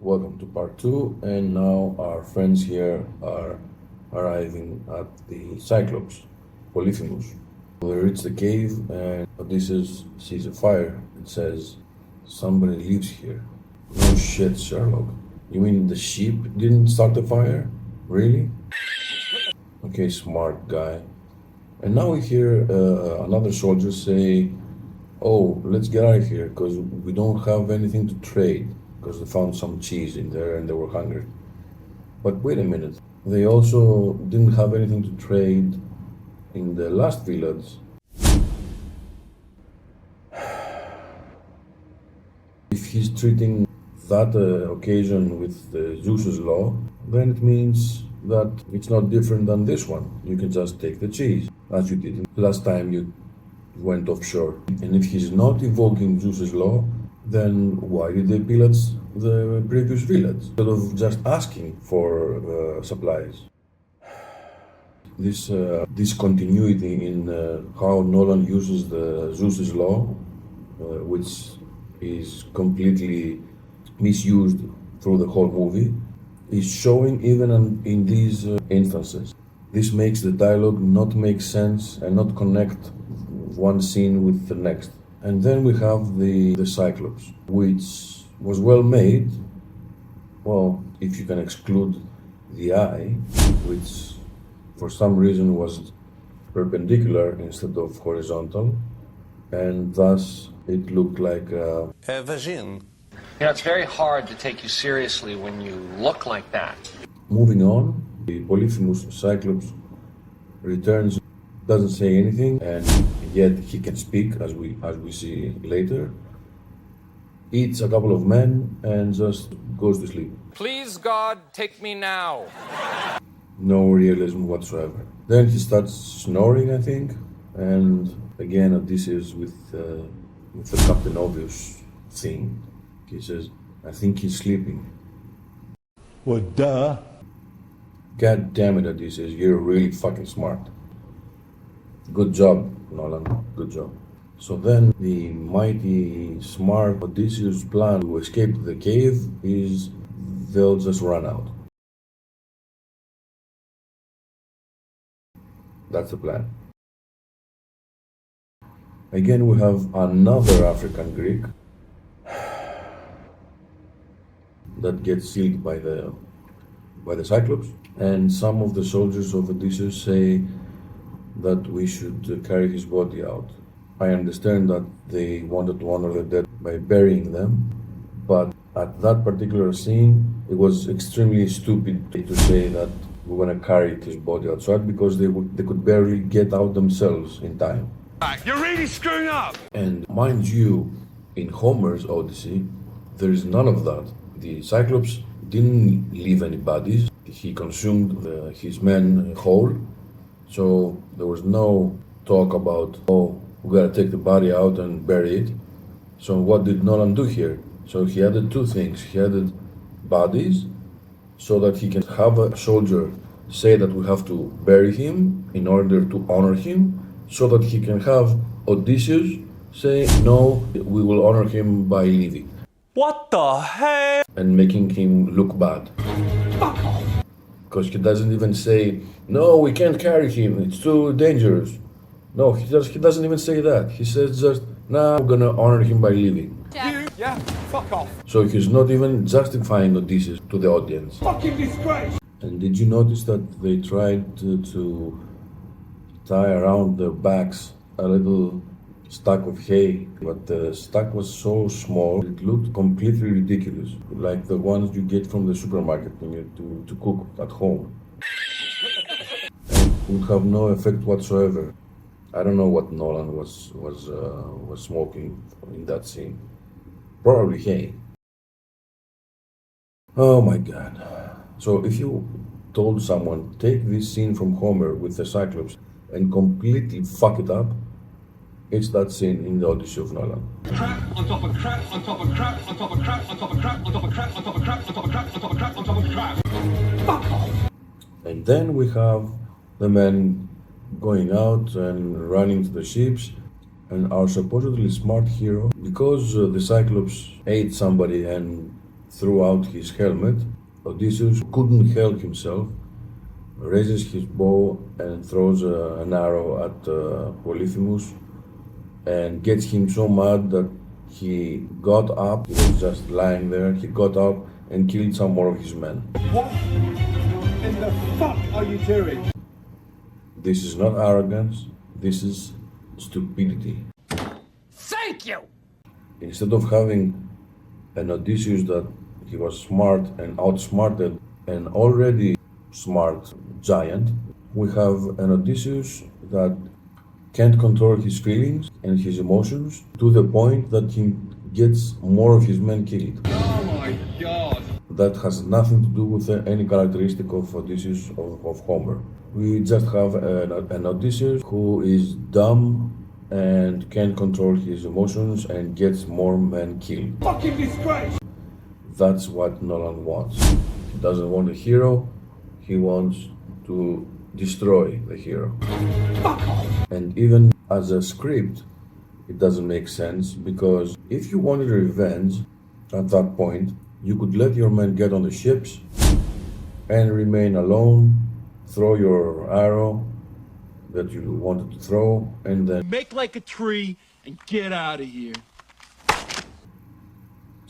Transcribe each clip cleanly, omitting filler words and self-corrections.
welcome to part 2, and now our friends here are arriving at the Cyclops, Polyphemus. They reach the cave and Odysseus sees a fire and says, "Somebody lives here." No shit, Sherlock. You mean the sheep didn't start the fire? Really? Okay, smart guy. And now we hear another soldier say, "Oh, let's get out of here because we don't have anything to trade," because they found some cheese in there and they were hungry. But wait a minute, they also didn't have anything to trade in the last village. If he's treating that occasion with Zeus's law, then it means that it's not different than this one. You can just take the cheese, as you did last time you went offshore. And if he's not invoking Zeus's law, then why did they pillage the previous village instead of just asking for supplies? This discontinuity in how Nolan uses the Zeus's law, which is completely misused through the whole movie, is showing even in these instances. This makes the dialogue not make sense and not connect one scene with the next. And then we have the Cyclops, which was well made, well, if you can exclude the eye, which for some reason was perpendicular instead of horizontal, and thus it looked like a vagine. You know, it's very hard to take you seriously when you look like that. Moving on, the Polyphemus Cyclops returns, doesn't say anything, and yet he can speak, as we see later. Eats a couple of men and just goes to sleep. Please, God, take me now. No realism whatsoever. Then he starts snoring, I think, and again Odysseus with the Captain Obvious thing. He says, "I think he's sleeping." Well, duh. God damn it, Odysseus, you're really fucking smart. Good job, Nolan, good job. So then the mighty smart Odysseus' plan to escape the cave is they'll just run out. That's the plan. Again, we have another African Greek that gets sealed by the Cyclops, and some of the soldiers of Odysseus say that we should carry his body out. I understand that they wanted to honor the dead by burying them, but at that particular scene, it was extremely stupid to say that we're gonna carry his body outside because they could barely get out themselves in time. You're really screwing up! And mind you, in Homer's Odyssey, there is none of that. The Cyclops didn't leave any bodies. He consumed his men whole. So there was no talk about, oh, we gotta take the body out and bury it. So what did Nolan do here? So he added two things. He added bodies so that he can have a soldier say that we have to bury him in order to honor him, so that he can have Odysseus say, no, we will honor him by leaving. What the hell? And making him look bad. Fuck off. Because he doesn't even say, no, we can't carry him, it's too dangerous. No, he doesn't even say that. He says just, nah, we're gonna honor him by leaving. Yeah, fuck off. So he's not even justifying Odysseus to the audience. Fucking disgrace. And did you notice that they tried to tie around their backs a little stack of hay, but the stack was so small it looked completely ridiculous, like the ones you get from the supermarket when you to cook at home. And would have no effect whatsoever. I don't know what Nolan was smoking in that scene. Probably hay. Oh my god. So if you told someone, take this scene from Homer with the Cyclops and completely fuck it up, it's that scene in the Odyssey of Nolan. Crap on top of crap on top of crap on top of crap on top of crap on top of crap on top of crap on top of crap on top of crap on top of crap. Fuck off. And then we have the men going out and running to the ships, and our supposedly smart hero, because the Cyclops ate somebody and threw out his helmet, Odysseus couldn't help himself, raises his bow and throws an arrow at Polyphemus and gets him so mad that he got up, he was just lying there, he got up and killed some more of his men. What in the fuck are you doing? This is not arrogance, this is stupidity. Thank you! Instead of having an Odysseus that he was smart and outsmarted an already smart giant, we have an Odysseus that can't control his feelings and his emotions to the point that he gets more of his men killed. Oh my god. That has nothing to do with any characteristic of Odysseus of Homer. We just have an Odysseus who is dumb and can't control his emotions and gets more men killed. Fucking disgrace! That's what Nolan wants. He doesn't want a hero, he wants to destroy the hero. Fuck off! And even as a script, it doesn't make sense, because if you wanted revenge at that point, you could let your men get on the ships and remain alone, throw your arrow that you wanted to throw, and then Make like a tree and get out of here.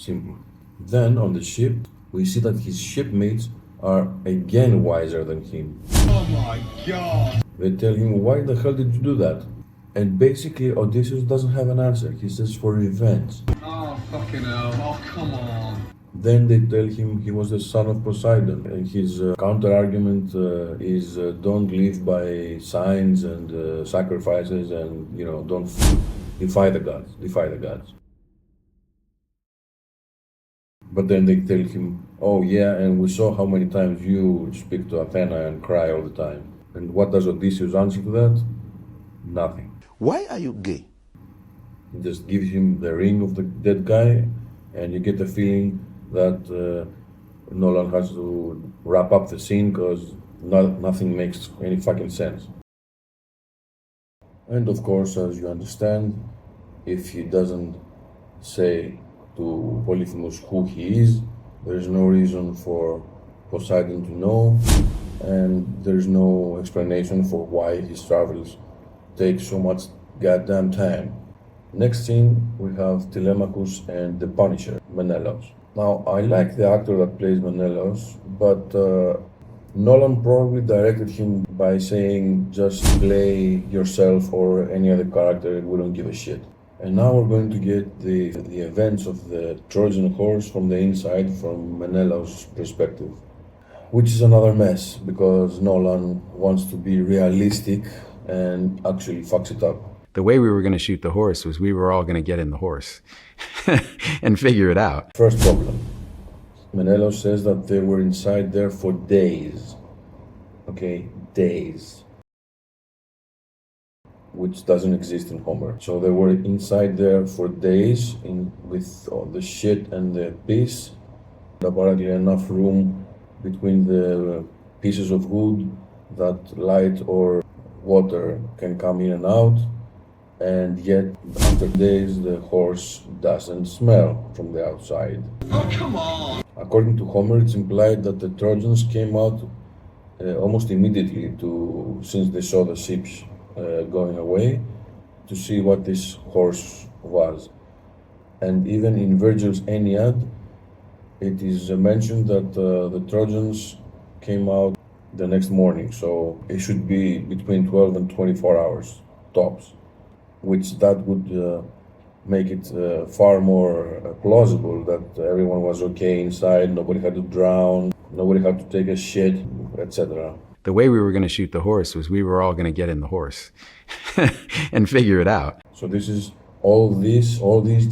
simple. Then on the ship, we see that his shipmates are again wiser than him. Oh my god. They tell him, why the hell did you do that? And basically Odysseus doesn't have an answer. He says for revenge. Oh fucking hell. Oh come on. Then they tell him he was the son of Poseidon, and his counter-argument is don't live by signs and sacrifices, and don't defy the gods, defy the gods. But then they tell him, oh yeah, and we saw how many times you speak to Athena and cry all the time. And what does Odysseus answer to that? Nothing. Why are you gay? He just gives him the ring of the dead guy, and you get the feeling that Nolan has to wrap up the scene because nothing makes any fucking sense. And of course, as you understand, if he doesn't say to Polyphemus who he is, there's no reason for Poseidon to know, and there's no explanation for why his travels take so much goddamn time. Next scene, we have Telemachus and the Punisher, Menelaus. Now, I like the actor that plays Menelaus, but Nolan probably directed him by saying just play yourself or any other character, we don't give a shit. And now we're going to get the events of the Trojan horse from the inside, from Menelaus' perspective. Which is another mess, because Nolan wants to be realistic and actually fucks it up. The way we were going to shoot the horse was we were all going to get in the horse and figure it out. First problem. Menelaus says that they were inside there for days. Okay, days. Which doesn't exist in Homer. So they were inside there for days with all the shit and the piss. Apparently enough room between the pieces of wood that light or water can come in and out. And yet, after days, the horse doesn't smell from the outside. Oh come on. According to Homer, it's implied that the Trojans came out almost immediately since they saw the ships going away, to see what this horse was. And even in Virgil's Aeneid, it is mentioned that the Trojans came out the next morning, so it should be between 12 and 24 hours, tops. Which that would make it far more plausible that everyone was okay inside, nobody had to drown, nobody had to take a shit, etc. The way we were going to shoot the horse was we were all going to get in the horse and figure it out. So this is all these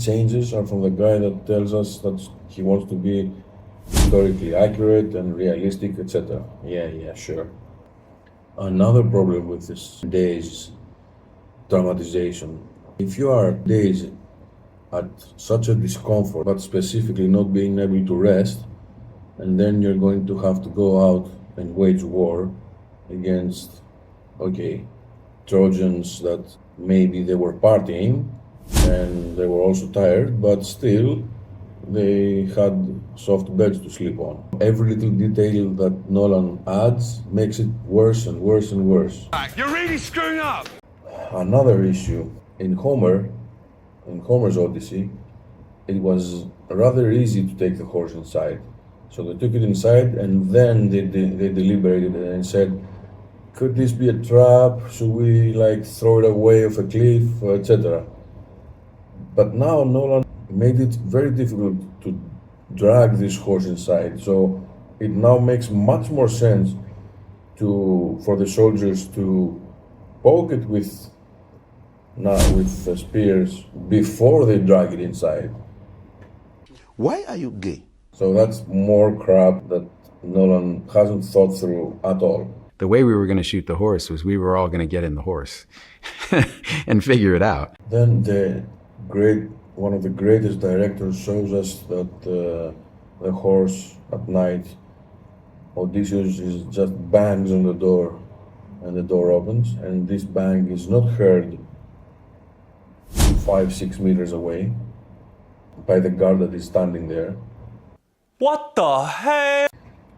changes are from the guy that tells us that he wants to be historically accurate and realistic, etc. Yeah, sure. Another problem with this days dramatization. If you are days at such a discomfort, but specifically not being able to rest, and then you're going to have to go out and wage war against, Trojans that maybe they were partying and they were also tired, but still they had soft beds to sleep on. Every little detail that Nolan adds makes it worse and worse and worse. You're really screwing up! Another issue, in Homer's Odyssey, it was rather easy to take the horse inside. So they took it inside and then they deliberated and said, could this be a trap? Should we like throw it away off a cliff, etc.? But now Nolan made it very difficult to drag this horse inside. So it now makes much more sense for the soldiers to poke it with spears before they drag it inside. Why are you gay? So that's more crap that Nolan hasn't thought through at all. The way we were going to shoot the horse was we were all going to get in the horse and figure it out. Then one of the greatest directors shows us that the horse at night, Odysseus just bangs on the door and the door opens, and this bang is not heard 5-6 meters away by the guard that is standing there. What the hell?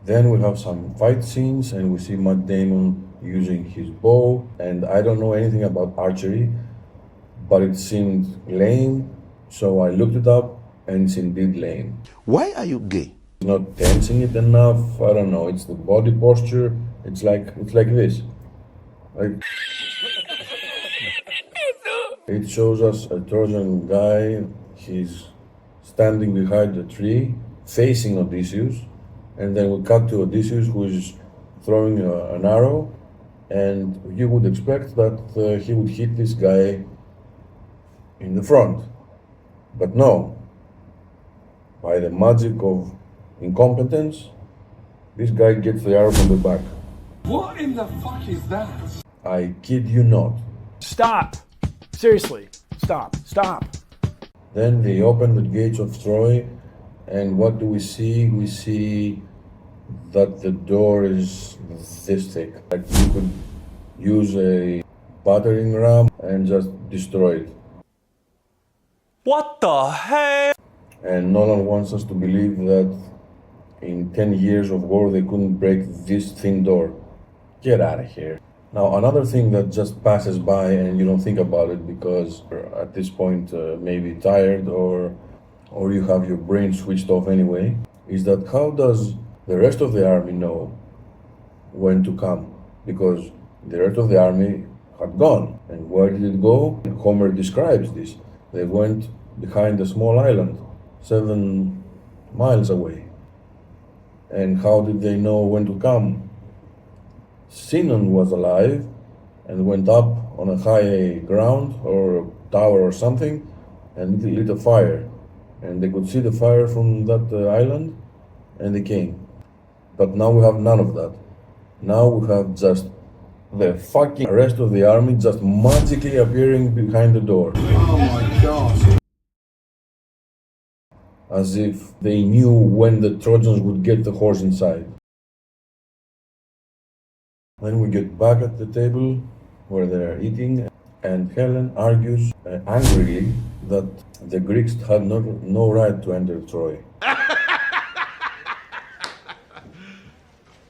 Then we have some fight scenes and we see Matt Damon using his bow, and I don't know anything about archery, but it seemed lame, so I looked it up and it's indeed lame. Why are you gay? It's not tensing it enough, I don't know, it's the body posture, it's like this. Like, it shows us a Trojan guy, he's standing behind a tree, facing Odysseus, and then we cut to Odysseus who is throwing an arrow, and you would expect that he would hit this guy in the front. But no, by the magic of incompetence, this guy gets the arrow from the back. What in the fuck is that? I kid you not. Stop. Seriously. Stop. Stop. Then they open the gates of Troy, and what do we see? We see that the door is this thick. Like you could use a battering ram and just destroy it. What the hell? And Nolan wants us to believe that in 10 years of war they couldn't break this thin door. Get out of here. Now another thing that just passes by and you don't think about it because at this point maybe tired or you have your brain switched off anyway, is that how does the rest of the army know when to come? Because the rest of the army had gone. And where did it go? Homer describes this. They went behind a small island, 7 miles away. And how did they know when to come? Sinon was alive and went up on a high ground or a tower or something and lit a fire. And they could see the fire from that island and they came. But now we have none of that. Now we have just the fucking rest of the army just magically appearing behind the door. Oh my god. As if they knew when the Trojans would get the horse inside. Then we get back at the table where they're eating, and Helen argues angrily that the Greeks had no right to enter Troy.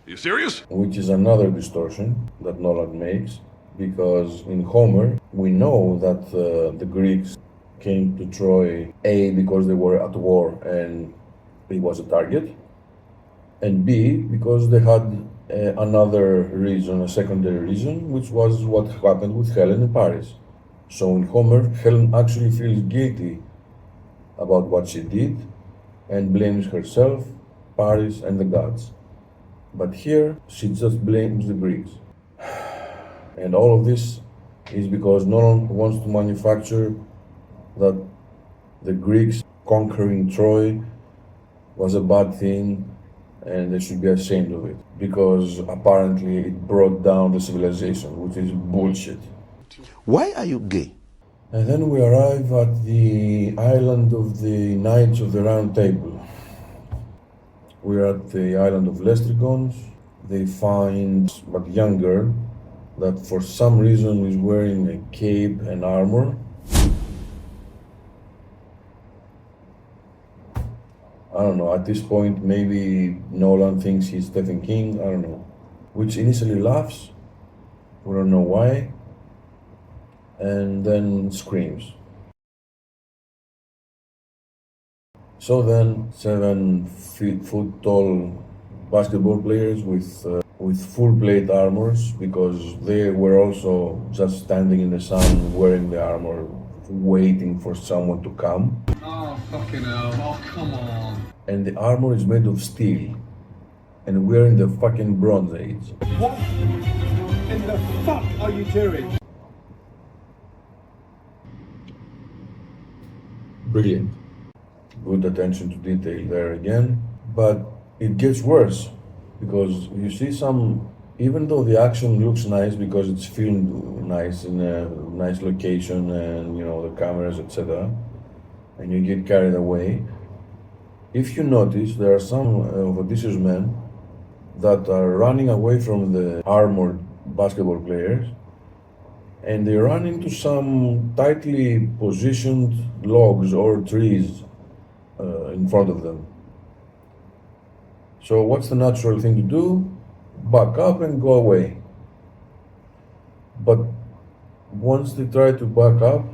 You serious? Which is another distortion that Nolan makes, because in Homer we know that the Greeks came to Troy A because they were at war and it was a target, and B because they had another reason, a secondary reason, which was what happened with Helen in Paris. So in Homer, Helen actually feels guilty about what she did and blames herself, Paris, and the gods. But here, she just blames the Greeks. And all of this is because Nolan wants to manufacture that the Greeks conquering Troy was a bad thing and they should be ashamed of it, because apparently it brought down the civilization, which is bullshit. Why are you gay? And then we arrive at the island of the Knights of the Round Table. We're at the island of Lestrigons. They find a young girl that for some reason is wearing a cape and armor. I don't know, at this point, maybe Nolan thinks he's Stephen King, I don't know. Which initially laughs, we don't know why, and then screams. So then, 7 foot tall basketball players with full plate armors, because they were also just standing in the sun wearing the armor, waiting for someone to come. Oh, fucking hell. Oh, come on. And the armor is made of steel, and we're in the fucking Bronze Age. What in the fuck are you doing? Brilliant. Good attention to detail there again. But it gets worse, because you see some, even though the action looks nice because it's filmed nice in a nice location and, you know, the cameras, etc., and you get carried away, if you notice, there are some of Odysseus' men that are running away from the armored basketball players, and they run into some tightly positioned logs or trees in front of them. So what's the natural thing to do? Back up and go away. But once they try to back up,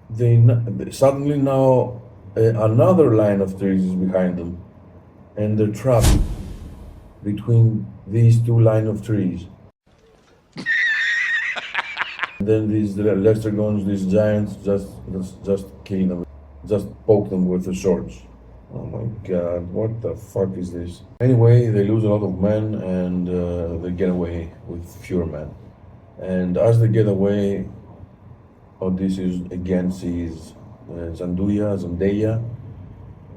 they suddenly now another line of trees is behind them, and they're trapped between these two lines of trees. Then these Lestragons, these giants, just kill them, just poke them with the swords. Oh my god, what the fuck is this? Anyway, they lose a lot of men, and they get away with fewer men. And as they get away, Odysseus again sees Zendaya,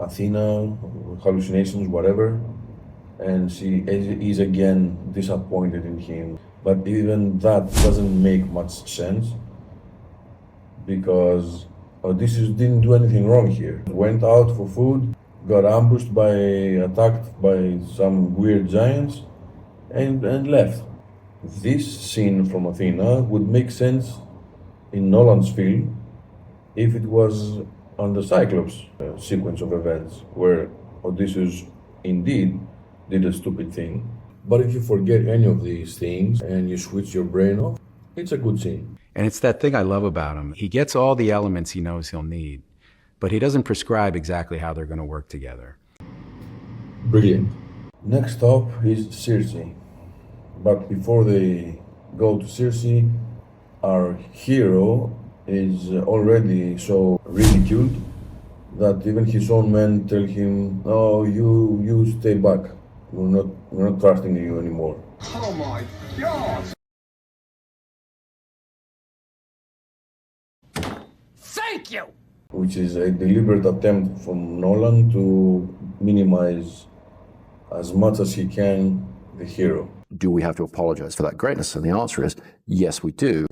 Athena, hallucinations, whatever, and she is again disappointed in him. But even that doesn't make much sense, because Odysseus didn't do anything wrong here. Went out for food, got attacked by some weird giants, and left. This scene from Athena would make sense in Nolan's film if it was on the Cyclops sequence of events, where Odysseus indeed did a stupid thing. But if you forget any of these things and you switch your brain off, it's a good scene. And it's that thing I love about him. He gets all the elements he knows he'll need, but he doesn't prescribe exactly how they're going to work together. Brilliant. Next stop is Circe. But before they go to Circe, our hero is already so ridiculed that even his own men tell him, "Oh, you stay back. We're not trusting you anymore." Oh my god! Thank you! Which is a deliberate attempt from Nolan to minimize as much as he can the hero. Do we have to apologize for that greatness? And the answer is, yes, we do.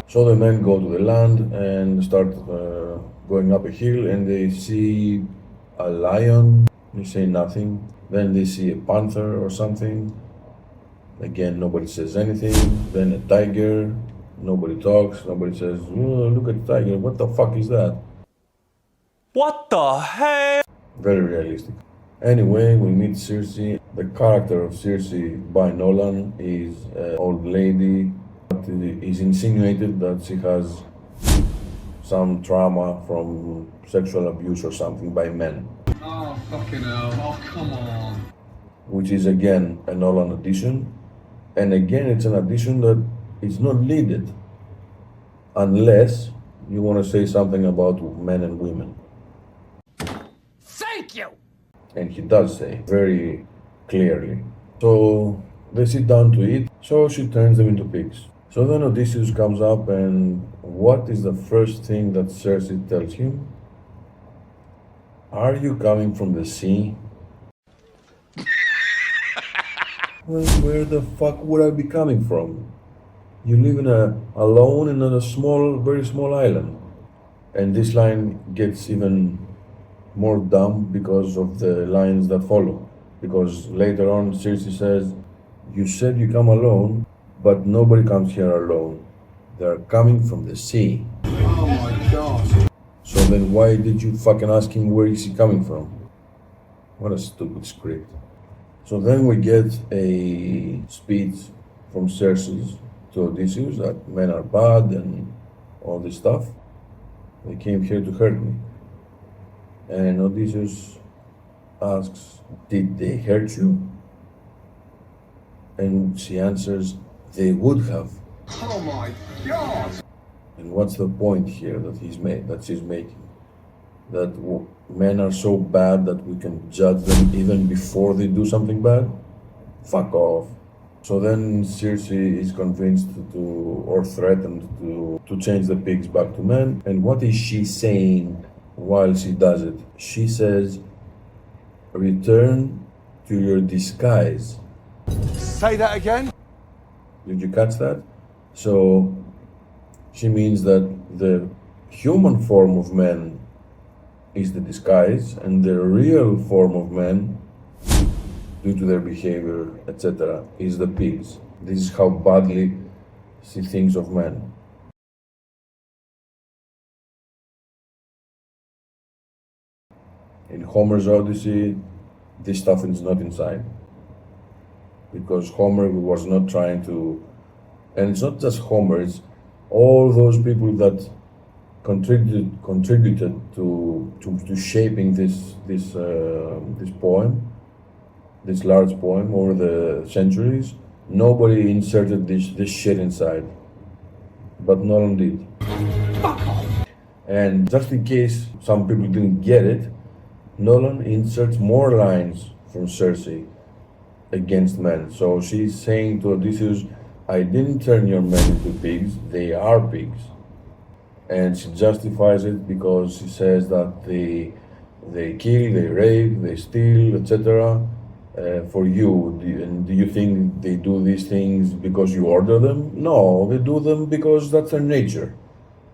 So the men go to the land and start going up a hill, and they see a lion. They say nothing. Then they see a panther or something. Again, nobody says anything. Then a tiger. Nobody talks. Nobody says, "Oh, look at the tiger. What the fuck is that?" What the hell? Very realistic. Anyway, we meet Circe. The character of Circe by Nolan is an old lady. It is insinuated that she has some trauma from sexual abuse or something by men. Oh, fucking hell. Oh, come on. Which is again a Nolan addition. And again, it's an addition that is not needed unless you want to say something about men and women. Thank you! And he does say very clearly. So they sit down to eat, so she turns them into pigs. So then Odysseus comes up, and what is the first thing that Circe tells him? "Are you coming from the sea?" Well, where the fuck would I be coming from? You live alone in a very small island. And this line gets even more dumb because of the lines that follow. Because later on, Circe says, "You said you come alone, but nobody comes here alone. They're coming from the sea." Oh my god. So then why did you fucking ask him where is he coming from? What a stupid script. So then we get a speech from Circe to Odysseus that men are bad and all this stuff. They came here to hurt me. And Odysseus asks, did they hurt you? And she answers, they would have. Oh my God! And what's the point here that she's making? That men are so bad that we can judge them even before they do something bad? Fuck off. So then Circe is convinced or threatened to change the pigs back to men. And what is she saying while she does it? She says, return to your disguise. Say that again? Did you catch that? So she means that the human form of man is the disguise, and the real form of man, due to their behavior, etc., is the pigs. This is how badly she thinks of men. In Homer's Odyssey, this stuff is not inside. Because Homer was not trying to, and it's not just Homer, it's all those people that contributed to shaping this poem, this large poem over the centuries. Nobody inserted this shit inside, but Nolan did. And just in case some people didn't get it, Nolan inserts more lines from Circe against men. So she's saying to Odysseus, I didn't turn your men into pigs, they are pigs. And she justifies it because she says that they kill, they rape, they steal, etc. For you. And do you think they do these things because you order them? No, they do them because that's their nature.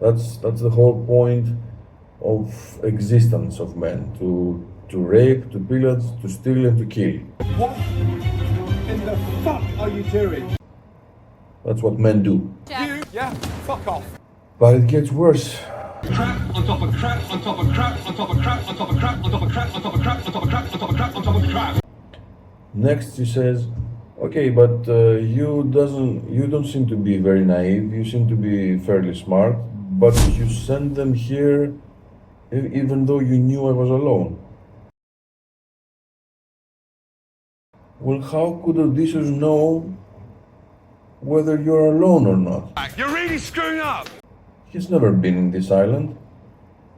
That's the whole point of existence of men, to rape, to pillage, to steal and to kill. What in the fuck are you doing? That's what men do. You? Yeah, fuck off. But it gets worse. Crap on top of crap on top of crap on top of crap on top of crap on top of crap on top of crap on top of crap on top of crap on top of crap. Next she says, okay, but you don't seem to be very naive, you seem to be fairly smart, but you sent them here even though you knew I was alone. Well, how could Odysseus know whether you're alone or not? You're really screwing up! He's never been in this island.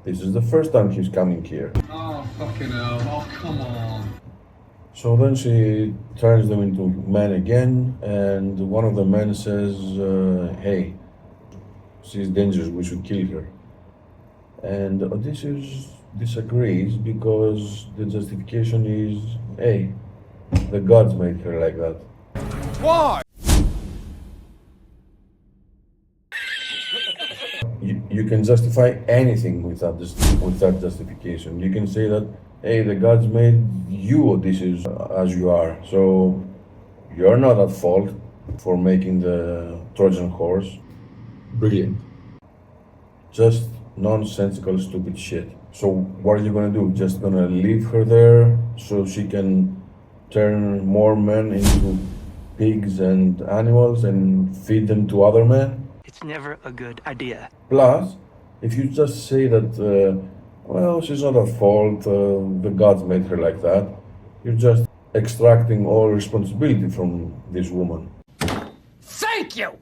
This is the first time he's coming here. Oh, fucking hell. Oh, come on. So then she turns them into men again, and one of the men says, hey, she's dangerous, we should kill her. And Odysseus disagrees because the justification is, hey, the gods made her like that. Why? You can justify anything with that justification. You can say that, hey, the gods made you, Odysseus, as you are, so you're not at fault for making the Trojan horse. Brilliant. Just nonsensical, stupid shit. So what are you gonna do? Just gonna leave her there so she can turn more men into pigs and animals and feed them to other men? It's never a good idea. Plus, if you just say that, well, she's not at fault, the gods made her like that, you're just extracting all responsibility from this woman. Thank you!